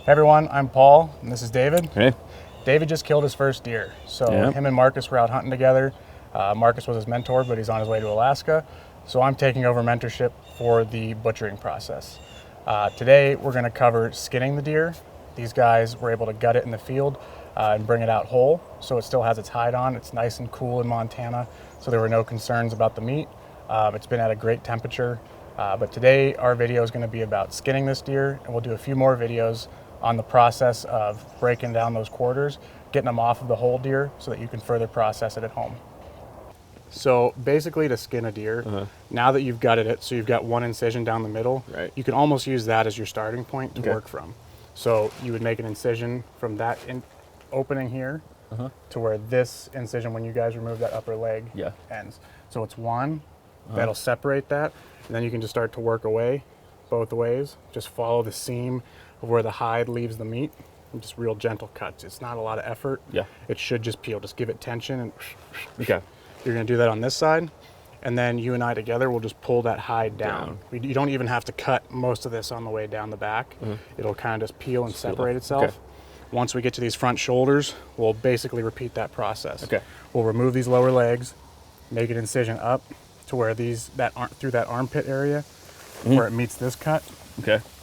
Hey everyone, I'm Paul, and this is David. Hey. David just killed his first deer. So him and Marcus were out hunting together. Marcus was his mentor, but he's on his way to Alaska. So I'm taking over mentorship for the butchering process. Today we're going to cover skinning the deer. These guys were able to gut it in the field and bring it out whole, so it still has its hide on. It's nice and cool in Montana, so there were no concerns about the meat. It's been at a great temperature. But today our video is going to be about skinning this deer, and we'll do a few more videos on the process of breaking down those quarters, getting them off of the whole deer so that you can further process it at home. So basically, to skin a deer, now that you've gutted it, so you've got one incision down the middle, you can almost use that as your starting point to work from. So you would make an incision from that opening here to where this incision, when you guys remove that upper leg, ends. So it's one, that'll separate that, and then you can just start to work away both ways. Just follow the seam of where the hide leaves the meat, and just real gentle cuts. It's not a lot of effort. It should just peel. Just give it tension, and you're gonna do that on this side, and then you and I together will just pull that hide down. You don't even have to cut most of this on the way down the back. It'll kind of just peel and separate itself. Once we get to these front shoulders, we'll basically repeat that process. We'll remove these lower legs, make an incision up to where through that armpit area where it meets this cut,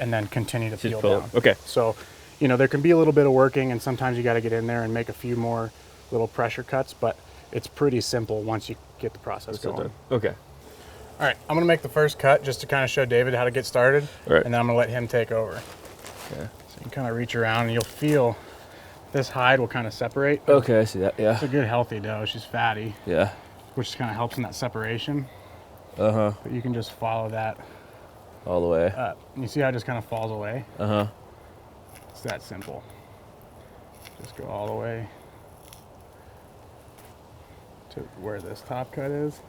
and then continue to peel down. So, you know, there can be a little bit of working, and sometimes you got to get in there and make a few more little pressure cuts, but it's pretty simple once you get the process going. All right, I'm gonna make the first cut just to kind of show David how to get started, and then I'm gonna let him take over. So you can kind of reach around, and you'll feel this hide will kind of separate. I see that. It's a good healthy doe. She's fatty. Which kind of helps in that separation. But you can just follow that all the way up. And you see how it just kind of falls away? It's that simple. Just go all the way to where this top cut is.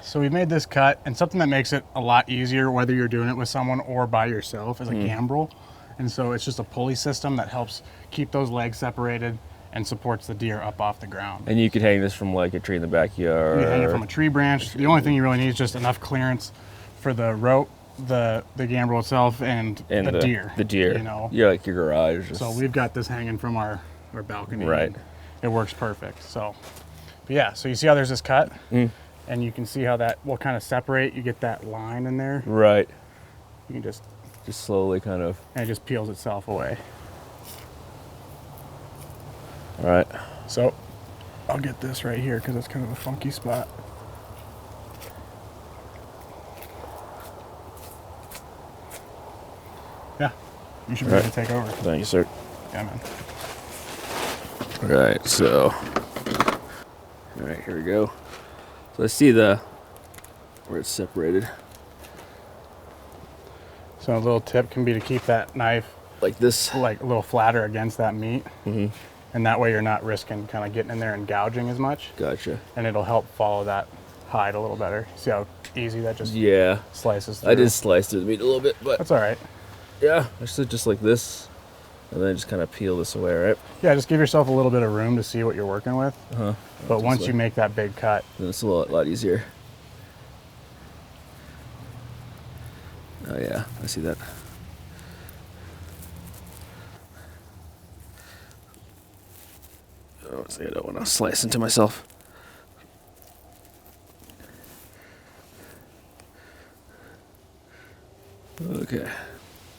So we made this cut, and something that makes it a lot easier, whether you're doing it with someone or by yourself, is a gambrel. And so it's just a pulley system that helps keep those legs separated and supports the deer up off the ground. And you could hang this from like a tree in the backyard. You can hang it from a tree branch. The only thing you really need is just enough clearance for the rope, the gambrel itself, and the deer. The deer. You know? Yeah, like your garage. So we've got this hanging from our balcony. It works perfect. So, but yeah, so you see how there's this cut? And you can see how that will kind of separate. You get that line in there. You can just slowly kind of. And it just peels itself away. All right. So I'll get this right here because it's kind of a funky spot. Yeah, you should be able to take over. Thank you, sir. Yeah, man. All right, so, all right, here we go. So I see where it's separated. So a little tip can be to keep that knife like this, like a little flatter against that meat. And that way you're not risking kind of getting in there and gouging as much. And it'll help follow that hide a little better. See how easy that just slices through? I just sliced through the meat a little bit, but that's all right. I should just like this, and then just kind of peel this away, right? Yeah, just give yourself a little bit of room to see what you're working with. But once you make that big cut, then it's a lot easier. Oh yeah, I see that. Oh, see, I don't want to slice into myself.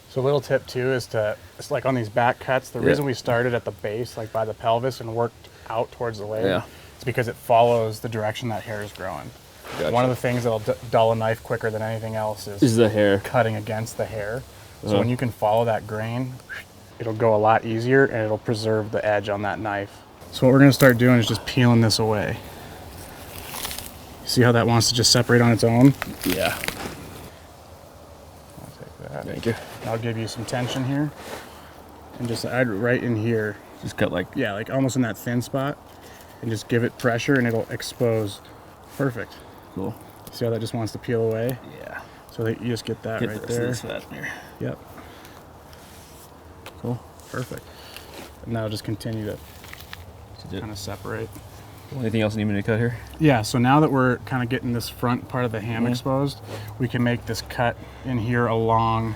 So a little tip too is it's like on these back cuts, the reason we started at the base, like by the pelvis, and worked out towards the leg, it's because it follows the direction that hair is growing. One of the things that'll dull a knife quicker than anything else is the hair. Cutting against the hair. So when you can follow that grain, it'll go a lot easier, and it'll preserve the edge on that knife. So what we're gonna start doing is just peeling this away. See how that wants to just separate on its own? Yeah. I'll take that. Thank you. I'll give you some tension here. And just right in here. Just cut like... Yeah, like almost in that thin spot. And just give it pressure and it'll expose. Perfect. Cool. See how that just wants to peel away? Yeah. So that you just get that right there. This fat here. Yep. Cool. Perfect. And now just continue to kind of separate. Anything else you need me to cut here? Yeah, so now that we're kind of getting this front part of the ham exposed, we can make this cut in here along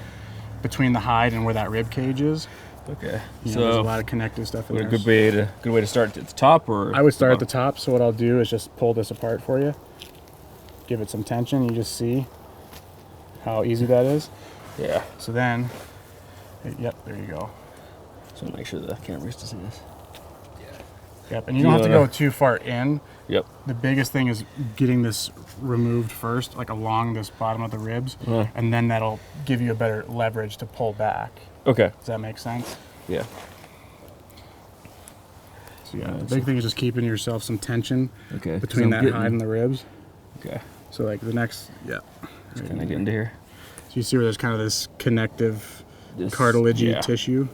between the hide and where that rib cage is. Okay. You know, there's a lot of connective stuff in there. A good way to start at the top, or I would start at the top. So what I'll do is just pull this apart for you, give it some tension. You just see how easy that is. Yeah. So then, yep, there you go. So make sure the camera's to see this. Yep, and you don't have to go too far in. Yep. The biggest thing is getting this removed first, like along this bottom of the ribs, and then that'll give you a better leverage to pull back. Okay. Does that make sense? Yeah. So yeah, the big thing is just keeping yourself some tension between that hide and the ribs. Okay. So like the next, just kind of get into here. So you see where there's kind of this connective cartilagey tissue?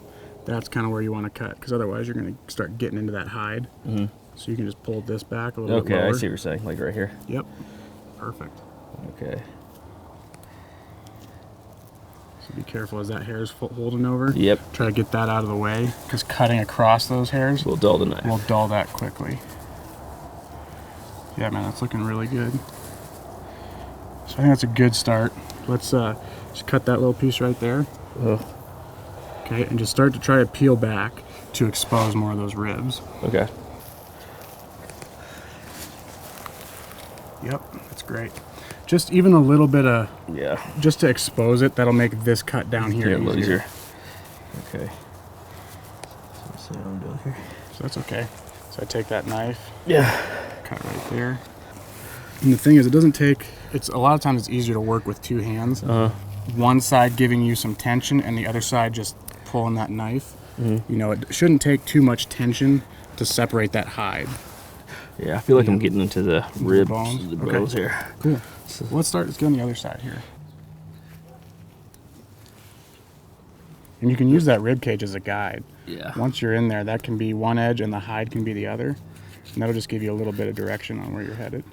That's kind of where you want to cut, because otherwise you're going to start getting into that hide. So you can just pull this back a little bit lower. Okay, I see what you're saying, like right here. Yep. Perfect. Okay. So be careful as that hair is holding over. Yep. Try to get that out of the way, because cutting across those hairs will dull the knife. Will dull that quickly. Yeah, man, that's looking really good. So I think that's a good start. Let's just cut that little piece right there. Okay, and just start to try to peel back to expose more of those ribs. Okay. Yep, that's great. Just even a little bit of, just to expose it, that'll make this cut down here easier. Okay. So what I'm doing here. So that's okay. So I take that knife. Yeah. Cut right there. And the thing is, it doesn't take, a lot of times it's easier to work with two hands. One side giving you some tension and the other side just pulling that knife. You know, it shouldn't take too much tension to separate that hide. Yeah, I feel like I'm getting into the ribs, the bones here. Cool. So let's go on the other side here. And you can use that rib cage as a guide. Yeah. Once you're in there, that can be one edge and the hide can be the other. And that'll just give you a little bit of direction on where you're headed.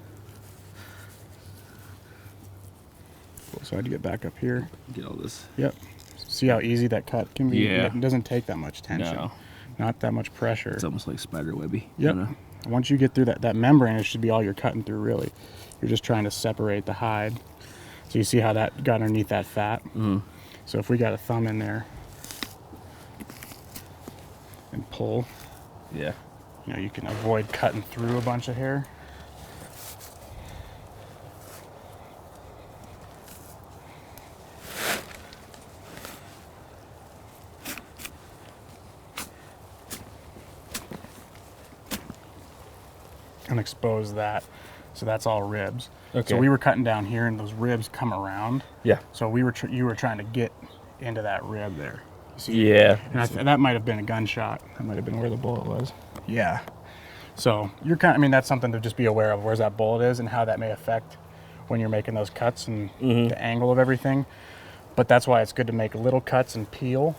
Cool. So I had to get back up here. Get all this. Yep. See how easy that cut can be? Yeah. It doesn't take that much tension. No. Not that much pressure. It's almost like spider webby. Yep. Once you get through that membrane, it should be all you're cutting through, really. You're just trying to separate the hide. So you see how that got underneath that fat? So if we got a thumb in there and pull, you know, you can avoid cutting through a bunch of hair. And expose that. So that's all ribs. Okay. So we were cutting down here and those ribs come around. Yeah. So you were trying to get into that rib there. See? Yeah. And that might have been a gunshot. That might have been where the bullet was. Yeah. So you're that's something to just be aware of, where that bullet is and how that may affect when you're making those cuts and the angle of everything. But that's why it's good to make little cuts and peel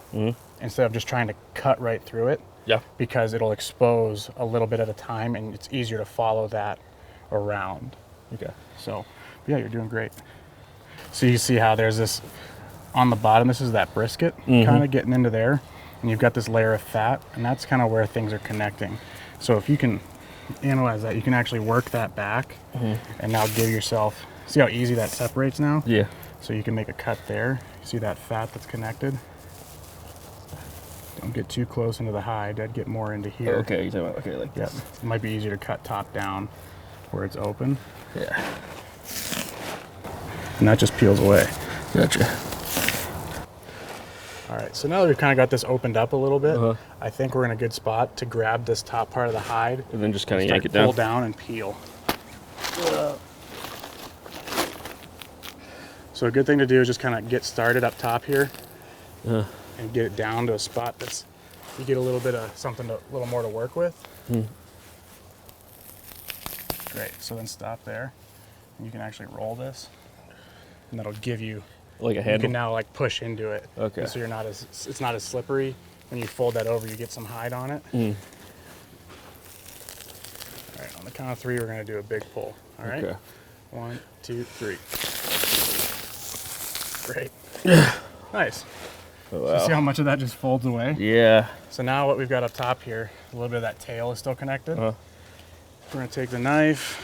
instead of just trying to cut right through it. Yeah. Because it'll expose a little bit at a time and it's easier to follow that around. Okay. So, yeah, you're doing great. So you see how there's this, on the bottom, this is that brisket kind of getting into there. And you've got this layer of fat, and that's kind of where things are connecting. So if you can analyze that, you can actually work that back and now give yourself, see how easy that separates now? Yeah. So you can make a cut there. See that fat that's connected? Don't get too close into the hide. I'd get more into here. Okay, you're talking about, okay, like this. It might be easier to cut top down where it's open. Yeah. And that just peels away. Gotcha. All right, so now that we've kind of got this opened up a little bit, I think we're in a good spot to grab this top part of the hide. And then just kind of yank it down. Pull down and peel. So a good thing to do is just kind of get started up top here and get it down to a spot that's, you get a little bit of something, a little more to work with. Great, so then stop there. And you can actually roll this and that'll give you, like a handle? You can now like push into it. Okay. So it's not as slippery. When you fold that over, you get some hide on it. All right, on the count of 3, we're gonna do a big pull. All right. Okay. 1, 2, 3. Great. Nice. Oh, wow. So you see how much of that just folds away? Yeah. So now what we've got up top here, a little bit of that tail is still connected. We're gonna take the knife.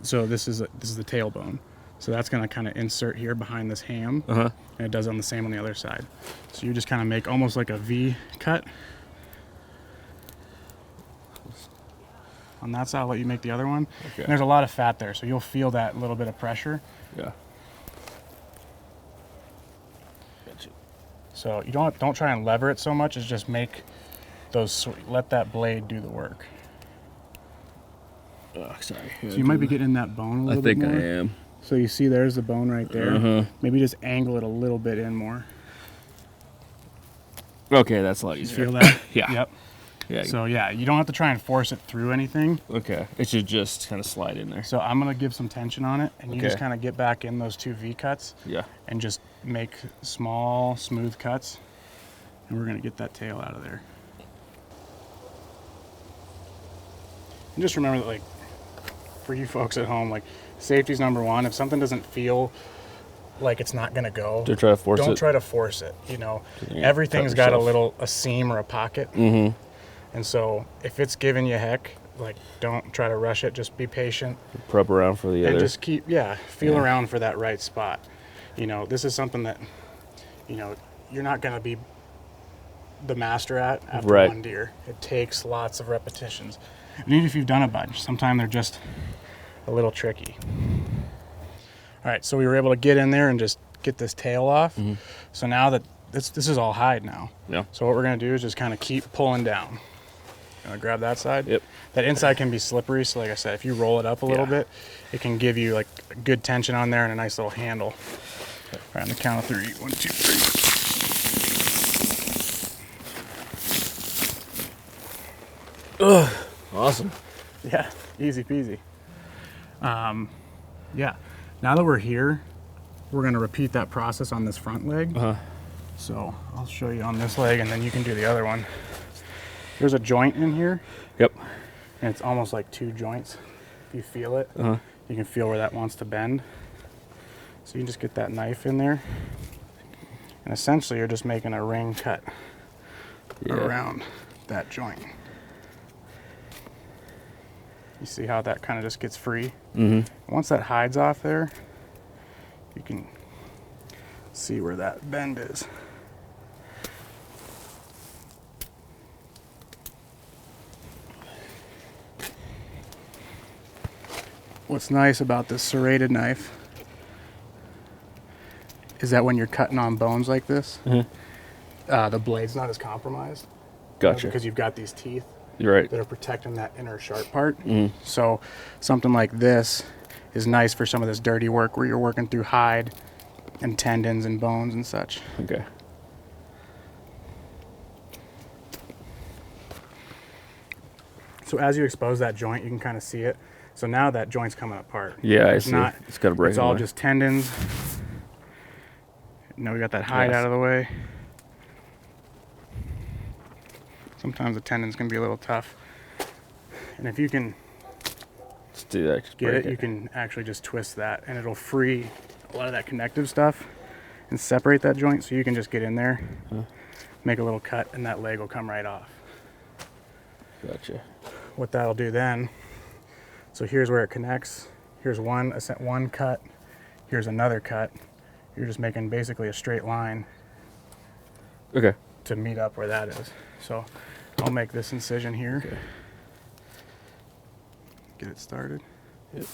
So this is the tailbone. So that's going to kind of insert here behind this ham, and it does on the same on the other side. So you just kind of make almost like a V cut. On that side, I'll let you make the other one. Okay. And there's a lot of fat there, so you'll feel that little bit of pressure. Yeah. Gotcha. So you don't try and lever it so much as just make those, let that blade do the work. Oh, sorry. So you might be getting in that bone a little bit more. I think I am. So you see there's the bone right there. Maybe just angle it a little bit in more. Okay, that's a lot easier. Feel that? Yeah. Yep. Yeah. So yeah, you don't have to try and force it through anything. Okay. It should just kind of slide in there. So I'm gonna give some tension on it, and you just kind of get back in those 2 V cuts. Yeah. And just make small, smooth cuts, and we're gonna get that tail out of there. And just remember that, like, for you folks at home, like, safety's number one. If something doesn't feel like it's not gonna go, Don't try to force it. Don't try to force it. You know, everything's got a seam or a pocket. And so if it's giving you heck, like, don't try to rush it. Just be patient. Prep around for the other. And just keep, feel around for that right spot. You know, this is something that, you know, you're not gonna be the master at after one deer. It takes lots of repetitions. And even if you've done a bunch, sometimes they're just a little tricky. All right, so we were able to get in there and just get this tail off. So now that this is all hide now. Yeah. So what we're gonna do is just kind of keep pulling down. Gonna grab that side. Yep. That inside can be slippery, so like I said, if you roll it up a little bit, it can give you like good tension on there and a nice little handle. All right, on the count of 3. 1, 2, 3. Ugh. Awesome. Yeah, easy peasy. Yeah, now that we're here, we're gonna repeat that process on this front leg. So I'll show you on this leg, and then you can do the other one. There's a joint in here. Yep. And it's almost like 2 joints. If you feel it, you can feel where that wants to bend. So you can just get that knife in there, and essentially you're just making a ring cut around that joint. You see how that kind of just gets free? Once that hides off there, you can see where that bend is. What's nice about this serrated knife is that when you're cutting on bones like this, the blade's not as compromised. Gotcha. Because you've got these teeth. You're right. That are protecting that inner sharp part. So something like this is nice for some of this dirty work where you're working through hide and tendons and bones and such. Okay. So as you expose that joint, you can kind of see it. So now that joint's coming apart. Yeah, I see. It's got to break. It's all just tendons. Now we got that hide out of the way. Sometimes the tendons can be a little tough. And if you can get it, you can actually just twist that, and it'll free a lot of that connective stuff and separate that joint, so you can just get in there, make a little cut, and that leg will come right off. Gotcha. What that'll do then, so here's where it connects. Here's one cut. Here's another cut. You're just making basically a straight line to meet up where that is. So I'll make this incision here. Okay. Get it started. Yep.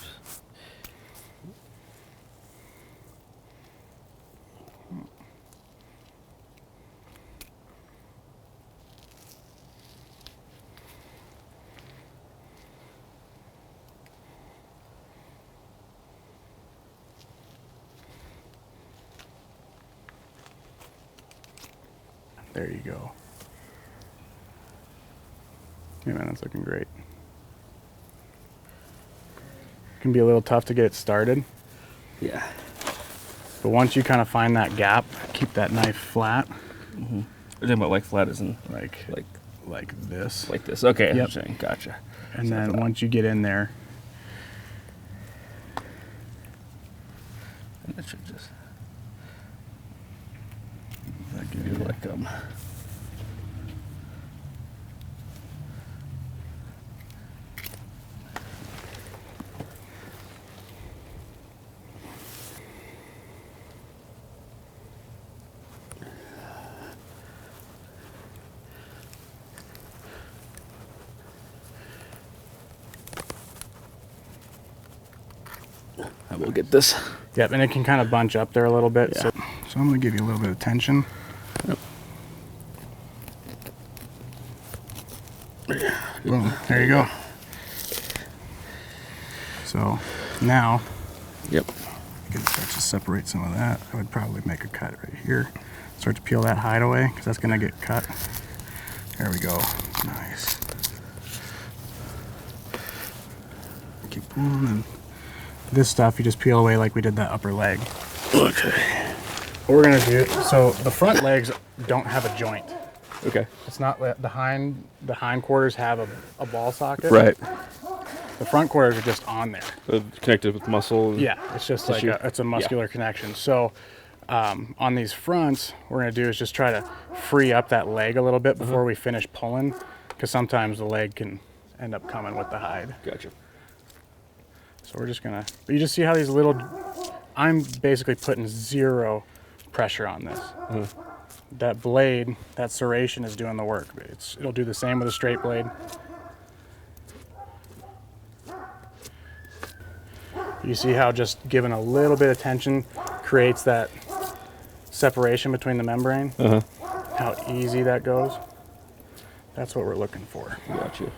There you go. Yeah, man, that's looking great. Can be a little tough to get it started. Yeah. But once you kind of find that gap, keep that knife flat. You're talking about like flat as in like this. Like this. Okay. Yep. I'm saying, gotcha. And so then once you get in there, and that should just give you like we'll get this. Yep, and it can kind of bunch up there a little bit. Yeah. So I'm going to give you a little bit of tension. Yep. Boom, there you go. So now, yep, you can start to separate some of that. I would probably make a cut right here. Start to peel that hide away because that's going to get cut. There we go. Nice. Keep pulling, and this stuff you just peel away like we did that upper leg. Okay. What we're gonna do, so the front legs don't have a joint. Okay. It's not the hind quarters have a ball socket. Right. The front quarters are just on there. Connected with muscle. Yeah, it's just tissue. like it's a muscular connection. So on these fronts, what we're gonna do is just try to free up that leg a little bit before we finish pulling, because sometimes the leg can end up coming with the hide. Gotcha. So we're just gonna, but you just see how these little, I'm basically putting zero pressure on this. That blade, that serration is doing the work. It'll do the same with a straight blade. You see how just giving a little bit of tension creates that separation between the membrane? How easy that goes? That's what we're looking for. Gotcha.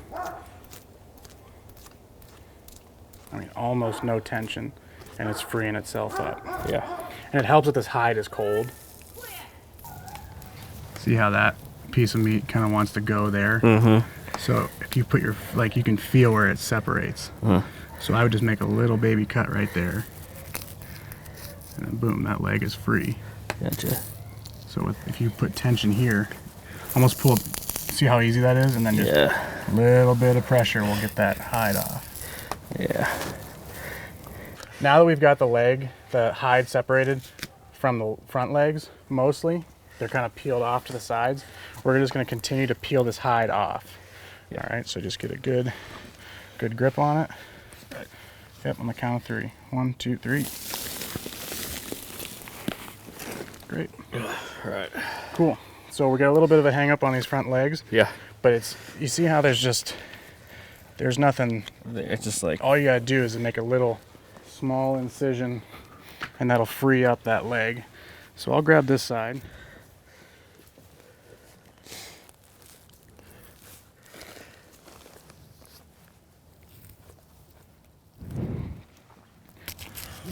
I mean, almost no tension, and it's freeing itself up. Yeah. And it helps that this hide is cold. See how that piece of meat kind of wants to go there? So if you put your, like, you can feel where it separates. So I would just make a little baby cut right there. And then boom, that leg is free. Gotcha. So if you put tension here, almost pull, see how easy that is? And then just a little bit of pressure will get that hide off. Yeah. Now that we've got the hide separated from the front legs, mostly, they're kind of peeled off to the sides. We're just going to continue to peel this hide off. All right, so just get a good grip on it. Yep, on the count of 3. 1, 2, 3. Great. All right. Cool. So we got a little bit of a hang up on these front legs. Yeah. But you see how there's nothing. It's just like, All you gotta do is make a little small incision, and that'll free up that leg. So I'll grab this side.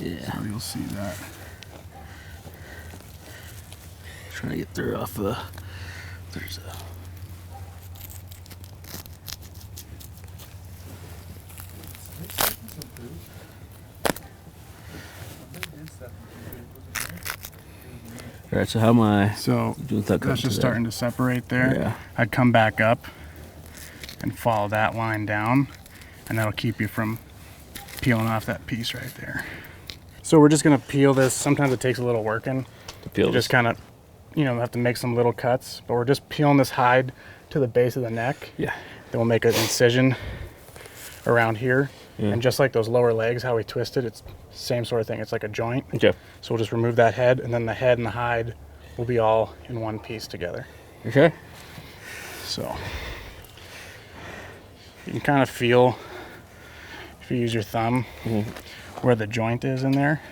yeah. So you'll see that. Trying to get through off there's a. All right, so how am I doing that? That's just starting to separate there. Yeah. I'd come back up and follow that line down, and that'll keep you from peeling off that piece right there. So we're just gonna peel this. Sometimes it takes a little working To peel you this. just kind of, have to make some little cuts, but we're just peeling this hide to the base of the neck. Yeah. Then we'll make an incision around here. And just like those lower legs, how we twisted, it's same sort of thing. It's like a joint. Okay. So we'll just remove that head, and then the head and the hide will be all in one piece together. Okay. So you can kind of feel, if you use your thumb, where the joint is in there.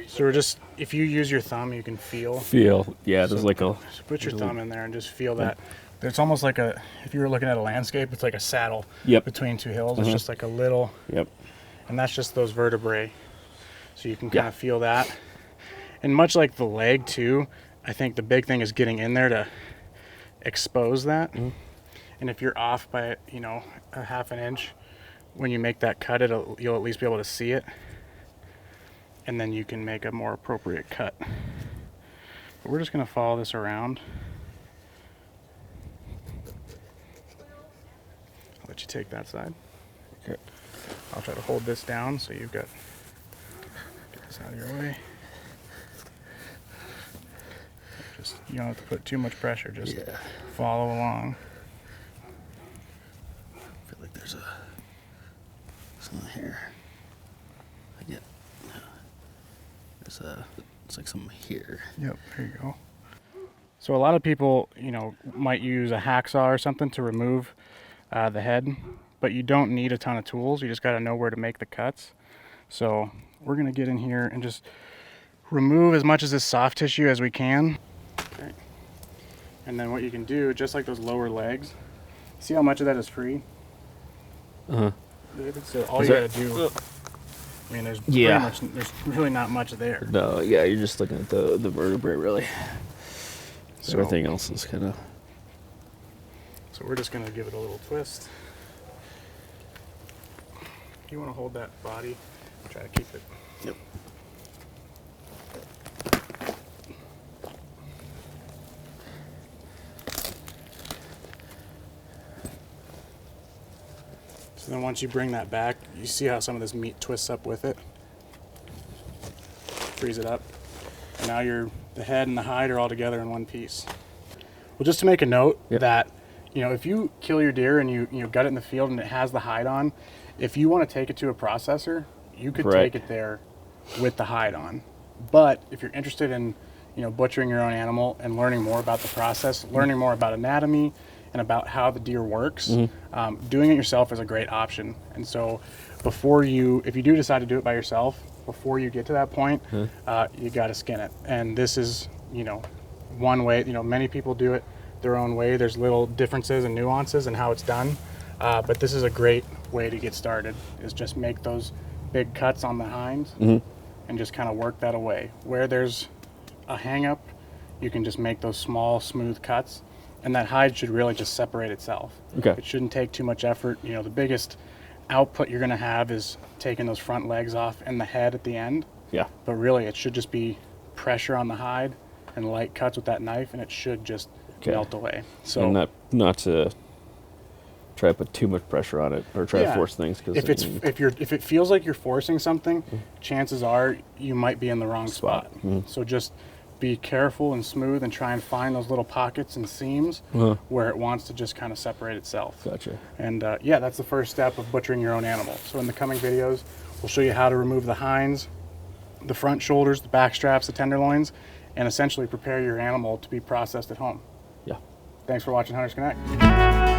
So we're just, if you use your thumb, you can feel. Yeah, there's like a. So put your thumb in there and just feel that. It's almost like if you were looking at a landscape, it's like a saddle between two hills. It's just like a little, and that's just those vertebrae. So you can kind of feel that. And much like the leg too, I think the big thing is getting in there to expose that. And if you're off by, a half an inch, when you make that cut, you'll at least be able to see it. And then you can make a more appropriate cut. But we're just gonna follow this around. I'll let you take that side. Okay. I'll try to hold this down so you've got, get this out of your way. Just, you don't have to put too much pressure, just follow along. I feel like there's something here. It's like something here. Yep, there you go. So a lot of people, might use a hacksaw or something to remove the head, but you don't need a ton of tools. You just got to know where to make the cuts. So we're gonna get in here and just remove as much of this soft tissue as we can. Okay. And then what you can do, just like those lower legs, see how much of that is free? So all you gotta do, I mean, there's there's really not much there. No, yeah, you're just looking at the vertebrae, really. So everything else is kind of... So we're just gonna give it a little twist. You wanna hold that body, try to keep it. Yep. So then once you bring that back, you see how some of this meat twists up with it. Freeze it up. And now the head and the hide are all together in one piece. Well, just to make a note that, you know, if you kill your deer and you gut it in the field and it has the hide on, if you want to take it to a processor, you could take it there with the hide on. But if you're interested in, you know, butchering your own animal and learning more about the process, learning more about anatomy and about how the deer works, doing it yourself is a great option. And so if you do decide to do it by yourself, before you get to that point, you got to skin it. And this is, you know, one way. You know, many people do it their own way. There's little differences and nuances in how it's done, but this is a great way to get started, is just make those big cuts on the hinds and just kind of work that away. Where there's a hang up, you can just make those small, smooth cuts, and that hide should really just separate itself. It shouldn't take too much effort. You know, the biggest output you're going to have is taking those front legs off and the head at the end. But really, it should just be pressure on the hide and light cuts with that knife, and it should just melt away. So and not to try to put too much pressure on it or try to force things, because if it feels like you're forcing something, chances are you might be in the wrong spot. So just be careful and smooth and try and find those little pockets and seams where it wants to just kind of separate itself. Gotcha. And yeah, that's the first step of butchering your own animal. So in the coming videos, we'll show you how to remove the hinds, the front shoulders, the back straps, the tenderloins, and essentially prepare your animal to be processed at home. Yeah. Thanks for watching Hunters Connect.